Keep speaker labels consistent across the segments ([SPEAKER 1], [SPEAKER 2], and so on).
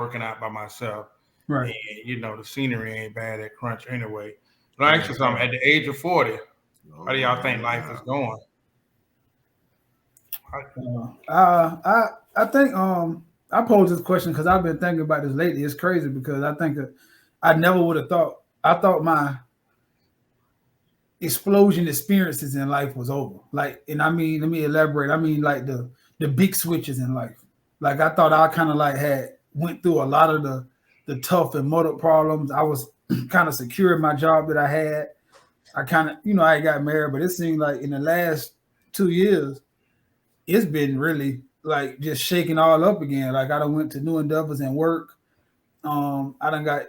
[SPEAKER 1] working out by myself.
[SPEAKER 2] Right.
[SPEAKER 1] And the scenery ain't bad at Crunch anyway. But I ask you something. At the age of 40, how do y'all think life is going?
[SPEAKER 2] I think I posed this question because I've been thinking about this lately. It's crazy because I think I never would have thought. I thought my explosion experiences in life was over. Like, and I mean, let me elaborate. I mean, like the big switches in life. Like I thought I kind of like had went through a lot of the tough and muddled problems. I was kind of secure in my job that I had. I kind of, I got married, but it seemed like in the last 2 years, it's been really like just shaking all up again. Like I done went to new endeavors and work. I done got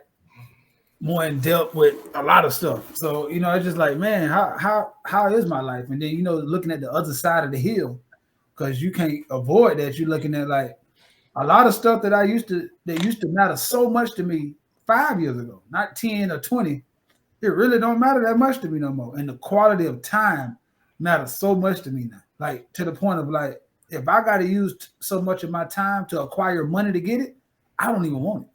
[SPEAKER 2] more in depth with a lot of stuff. So it's just like, man, how is my life? And then looking at the other side of the hill, because you can't avoid that. You're looking at like a lot of stuff that used to matter so much to me 5 years ago, not 10 or 20. It really don't matter that much to me no more. And the quality of time matters so much to me now. Like to the point of like, if I got to use so much of my time to acquire money to get it, I don't even want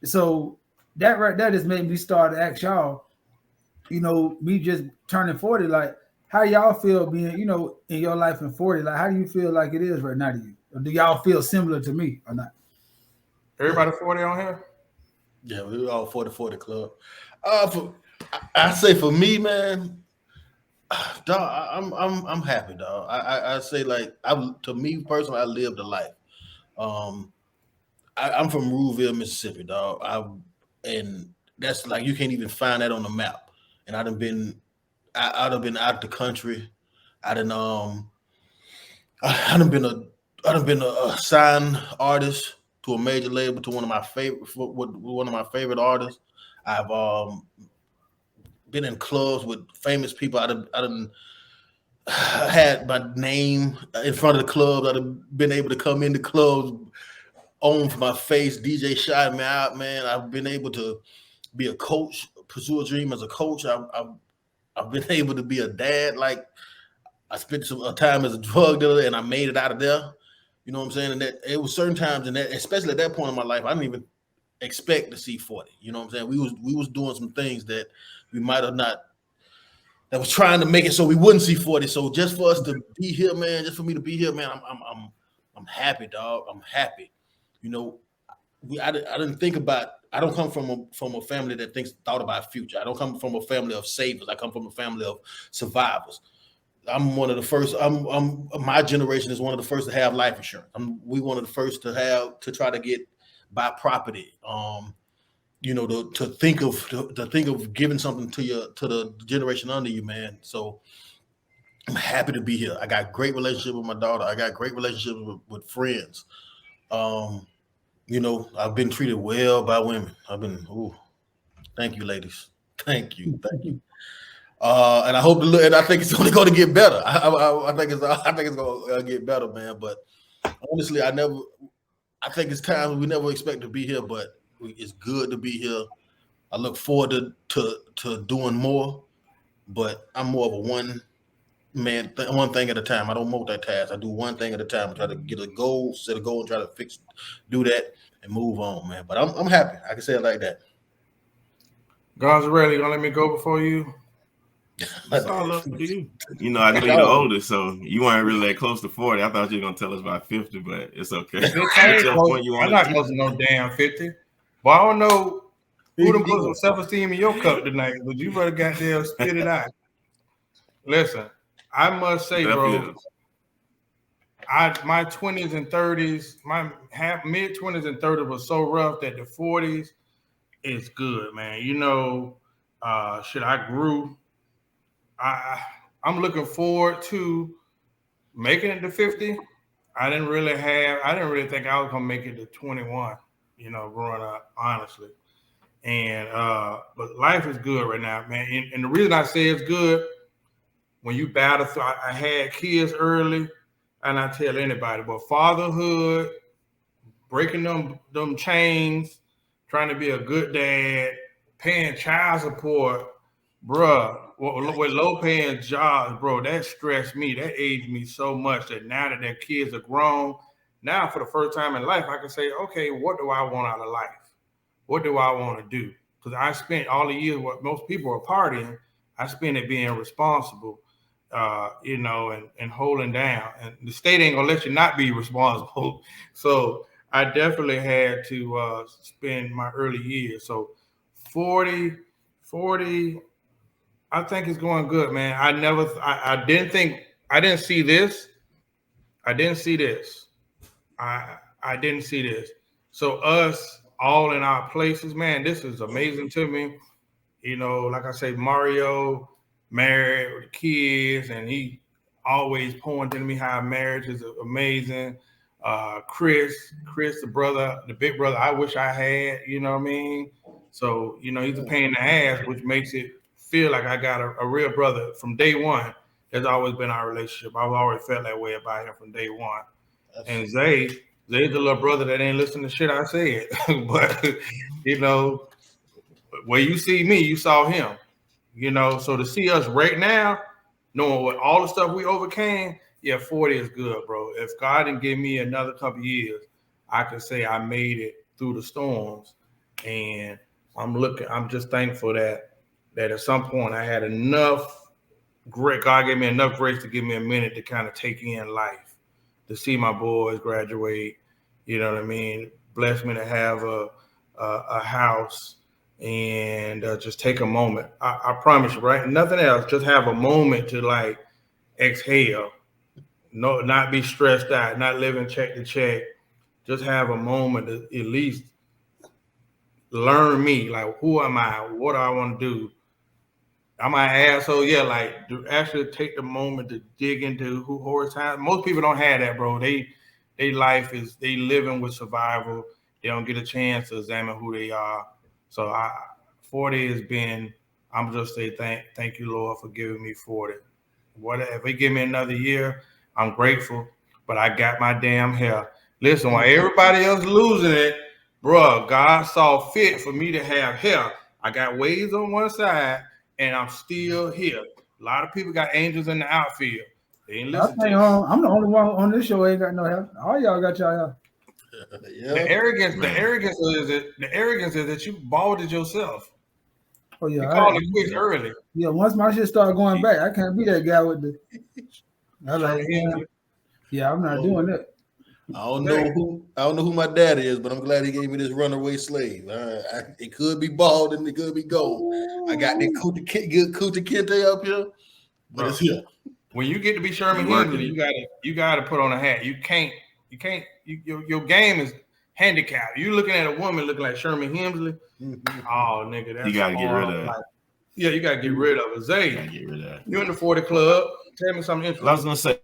[SPEAKER 2] it. So that right there just made me start to ask y'all, me just turning 40, like how y'all feel being, in your life in 40, like how do you feel like it is right now to you? Or do y'all feel similar to me or not?
[SPEAKER 1] Everybody 40 on here?
[SPEAKER 3] Yeah, we all 40-40 club. I say for me, man, dog, I'm happy, dog. I say like to me personally, I lived a life. I'm from Ruleville, Mississippi, dog. And that's like you can't even find that on the map. And I'd have been out the country. I done been a signed artist to a major label, to one of my favorite artists. I've been in clubs with famous people. I done had my name in front of the clubs. I've been able to come into clubs, own for my face. DJ shot me out, man. I've been able to be a coach, pursue a dream as a coach. I've been able to be a dad. Like I spent some time as a drug dealer, and I made it out of there. You know what I'm saying? And that it was certain times in that, especially at that point in my life, I didn't even expect to see 40. You know what I'm saying? We was doing some things that we might have not. That was trying to make it so we wouldn't see 40. So just for us to be here, man, just for me to be here, man, I'm happy, dog. I'm happy. I didn't think about. I don't come from a family that thought about future. I don't come from a family of savers. I come from a family of survivors. I'm one of the first. My generation is one of the first to have life insurance. We one of the first to try to buy property. To think of giving something to the generation under you, man. So I'm happy to be here. I got great relationship with my daughter. I got great relationships with friends. I've been treated well by women. Thank you, ladies. Thank you. And I hope and I think it's only going to get better. I think it's going to get better, man. But honestly, I think it's times we never expect to be here, but it's good to be here. I look forward to doing more, but I'm more of a one thing at a time. I don't multitask. I do one thing at a time. I try to get a goal, set a goal, and try to do that, and move on, man. But I'm happy. I can say it like that.
[SPEAKER 1] Gonzarelli, you gonna let me go before you?
[SPEAKER 4] It's all up to you. I know you're the oldest, so you weren't really that close to 40. I thought you were gonna tell us about 50, but it's okay.
[SPEAKER 1] I'm not close to no damn 50. But I don't know who done put some self-esteem in your cup tonight, but you better goddamn spit it out. Listen, I must say, bro, my 20s and 30s, my mid 20s and 30s was so rough that the 40s is good, man. I grew. I'm looking forward to making it to 50. I didn't really think I was gonna make it to 21, growing up, honestly. And but life is good right now, man. And the reason I say it's good, when you battle through, I had kids early, and I tell anybody, but fatherhood, breaking them chains, trying to be a good dad, paying child support, bruh, with low paying jobs, bro, that stressed me. That aged me so much that now that their kids are grown, Now, for the first time in life, I can say, okay, what do I want out of life? What do I want to do? Because I spent all the years what most people are partying, I spent it being responsible, and holding down. And the state ain't gonna let you not be responsible. So I definitely had to spend my early years. So 40, I think it's going good, man. I didn't see this. I didn't see this. I didn't see this. So us all in our places, man, this is amazing to me. Like I say, Mario married with kids, and he always pointing to me how marriage is amazing. Chris, the brother, the big brother, I wish I had, you know what I mean? So, he's a pain in the ass, which makes it feel like I got a real brother from day one. That's always been our relationship. I've always felt that way about him from day one. And Zay's the little brother that ain't listening to shit I said. But, where you see me, you saw him. So to see us right now, knowing what all the stuff we overcame, 40 is good, bro. If God didn't give me another couple years, I could say I made it through the storms. And I'm just thankful that at some point I had enough God gave me enough grace to give me a minute to kind of take in life, to see my boys graduate. You know what I mean? Bless me to have a house and just take a moment. I promise you, right? Nothing else. Just have a moment to like exhale. No, not be stressed out, not living check to check. Just have a moment to at least learn me. Like, who am I? What do I want to do? I'm an asshole. Yeah, like to actually take the moment to dig into who Horace Tynes. Most people don't have that, bro. They life is they living with survival. They don't get a chance to examine who they are. So 40 has been. I'm just say thank you, Lord, for giving me 40. If they give me another year, I'm grateful. But I got my damn hair. Listen, while everybody else losing it, bro, God saw fit for me to have hair. I got waves on one side. And I'm still here. A lot of people got angels in the outfield. They ain't listening to me.
[SPEAKER 2] I'm the only one on this show who ain't got no hair. All y'all got y'all hair.
[SPEAKER 1] Yeah. The arrogance is that you balded yourself.
[SPEAKER 2] Oh yeah,
[SPEAKER 1] you called it quits early.
[SPEAKER 2] Yeah, once my shit started going back, I can't be that guy with the. I'm not doing that.
[SPEAKER 3] I don't know who my daddy is, but I'm glad he gave me this runaway slave. It could be bald and it could be gold. I got that Kunta Kinte up here, but it's here.
[SPEAKER 1] When you get to be Sherman Hemsley, you gotta put on a hat. You can't. Your game is handicapped. You looking at a woman looking like Sherman Hemsley. Mm-hmm. Oh, nigga, that's
[SPEAKER 4] you gotta get rid of it.
[SPEAKER 1] You gotta get rid of it. Zay,
[SPEAKER 4] get rid of that.
[SPEAKER 1] You in the 40 club? Tell me something interesting.
[SPEAKER 4] I was gonna say,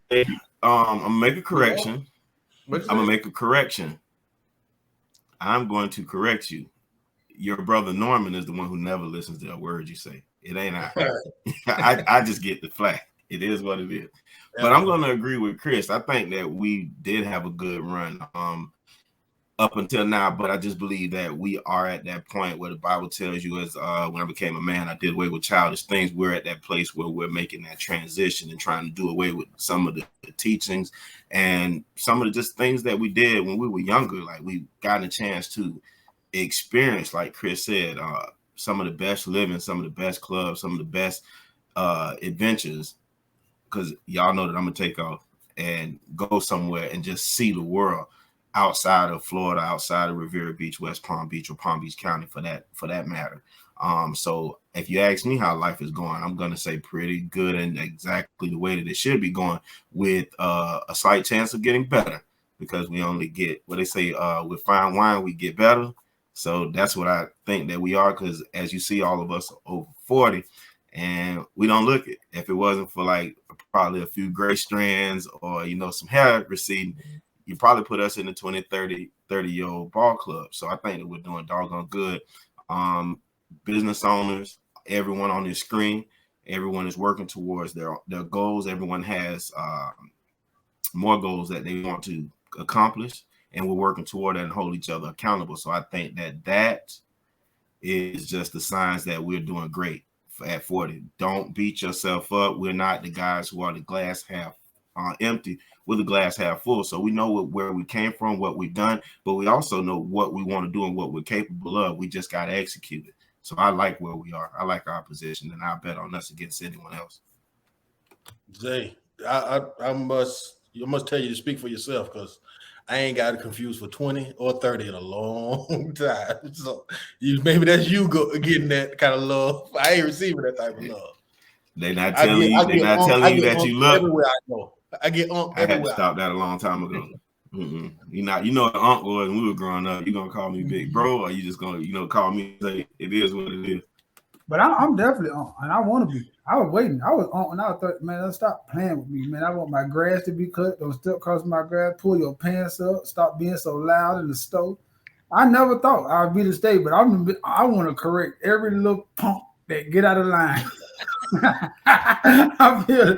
[SPEAKER 4] I'm gonna make a correction. I'm gonna make a correction. I'm going to correct you. Your brother Norman is the one who never listens to a word you say. It ain't I just get the flack. It is what it is. But I'm going to agree with Chris. I think that we did have a good run up until now, but I just believe that we are at that point where the Bible tells you, as when I became a man, I did away with childish things. We're at that place where we're making that transition and trying to do away with some of the teachings and some of the just things that we did when we were younger. Like we got a chance to experience, like Chris said, some of the best living, some of the best clubs, some of the best adventures. Because y'all know that I'm gonna take off and go somewhere and just see the world outside of Florida, outside of Riviera Beach, West Palm Beach, or Palm Beach County for that matter. So if you ask me how life is going, I'm gonna say pretty good and exactly the way that it should be going, with a slight chance of getting better, because we only get what they say with fine wine we get better. So that's what I think that we are, because as you see, all of us are over 40 and we don't look it. If it wasn't for like probably a few gray strands or some hair receding, you probably put us in the 20, 30-year-old ball club. So I think that we're doing doggone good. Business owners, everyone on this screen, everyone is working towards their goals. Everyone has more goals that they want to accomplish, and we're working toward that and hold each other accountable. So I think that is just the signs that we're doing great at 40. Don't beat yourself up. We're not the guys who are the glass half empty, with a glass half full. So we know where we came from, what we've done, but we also know what we want to do and what we're capable of. We just got to execute it. So I like where we are. I like our position, and I bet on us against anyone else.
[SPEAKER 3] Zay, I must tell you to speak for yourself, because I ain't got it confused for 20 or 30 in a long time. So maybe that's you getting that kind of love. I ain't receiving that type of love.
[SPEAKER 4] They're not telling you that you look.
[SPEAKER 3] Everywhere I go, I get everywhere.
[SPEAKER 4] I had to stop that a long time ago. You know what Unc was when we were growing up. You gonna call me big bro, or you just gonna call me and say it is what it is?
[SPEAKER 2] But I'm definitely on, and I want to be. I was waiting. I was on, and I thought, man, let's stop playing with me, man. I want my grass to be cut. Don't step across my grass. Pull your pants up. Stop being so loud in the stove. I never thought I'd be the state, but I want to correct every little punk that get out of line. I feel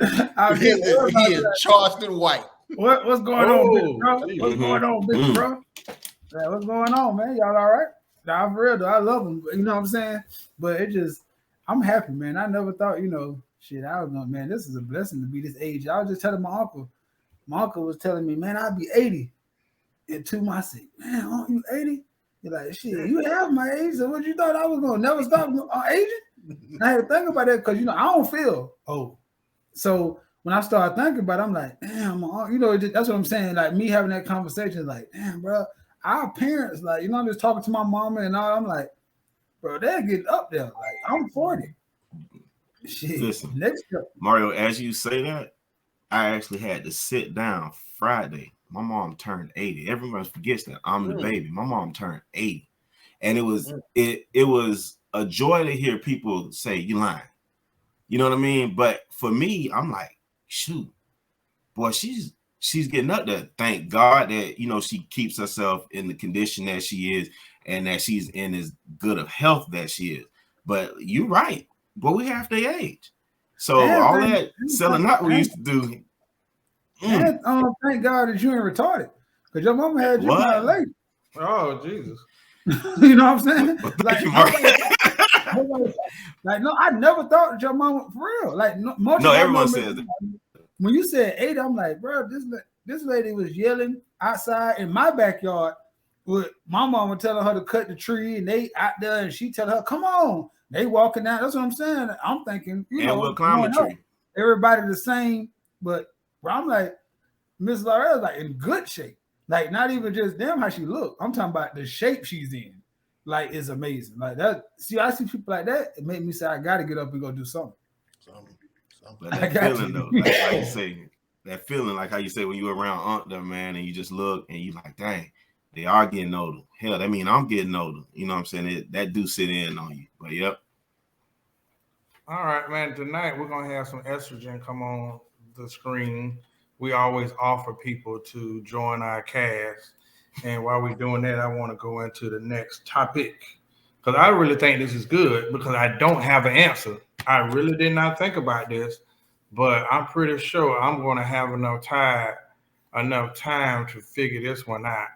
[SPEAKER 3] he is charged in white.
[SPEAKER 2] What's going on, big bro? What's going on, big bro? Yeah, what's going on, man? Y'all all right? Nah, for real though, I love them. You know what I'm saying? But it just, I'm happy, man. I never thought, shit. I was going, man, this is a blessing to be this age. I was just telling my uncle. My uncle was telling me, man, I'll be 80 in 2 months. I said, man, aren't you 80? You're like, shit, you have my age. So what you thought I was gonna never stop aging? I had to think about that because I don't feel old. So when I started thinking about it, I'm like, damn, that's what I'm saying. Like me having that conversation, like, damn, bro, our parents, like, I'm just talking to my mama and all. I'm like, bro, they're getting up there. Like, I'm 40. Shit.
[SPEAKER 4] Listen,
[SPEAKER 2] next year.
[SPEAKER 4] Mario, as you say that, I actually had to sit down Friday. My mom turned 80. Everyone forgets that I'm the baby. My mom turned 80. And it was a joy to hear people say, you lying. You know what I mean? But for me, I'm like, shoot, boy, she's getting up there. Thank God that, she keeps herself in the condition that she is and that she's in as good of health that she is. But you're right. But we half their age. So all that selling out we used to do.
[SPEAKER 2] And thank God that you ain't retarded. Because your mama had you by a lady.
[SPEAKER 1] Oh, Jesus.
[SPEAKER 2] You know what I'm saying?
[SPEAKER 1] Like,
[SPEAKER 2] no, I never thought that your mama, for real. Like,
[SPEAKER 4] no, everyone says that.
[SPEAKER 2] When you said 8, I'm like, bro, this lady was yelling outside in my backyard with my mama telling her to cut the tree, and they out there, and she telling her, come on. They walking down. That's what I'm saying. I'm thinking,
[SPEAKER 4] we'll climb a tree.
[SPEAKER 2] Everybody the same, but I'm like, Miss Laurel's like in good shape. Like, not even just damn how she look. I'm talking about the shape she's in. Like, it's amazing. Like that. See, I see people like that. It made me say, I gotta get up and go do something.
[SPEAKER 4] But that feeling though, like how you say, that feeling like how you say when you around Aunt them, man, and you just look and you like, dang, they are getting older. Hell, that mean I'm getting older. You know what I'm saying? That do sit in on you. But yep.
[SPEAKER 1] All right, man. Tonight we're gonna have some estrogen come on the screen. We always offer people to join our cast. And while we're doing that, I want to go into the next topic because I really think this is good because I don't have an answer. I really did not think about this, but I'm pretty sure I'm going to have enough time to figure this one out.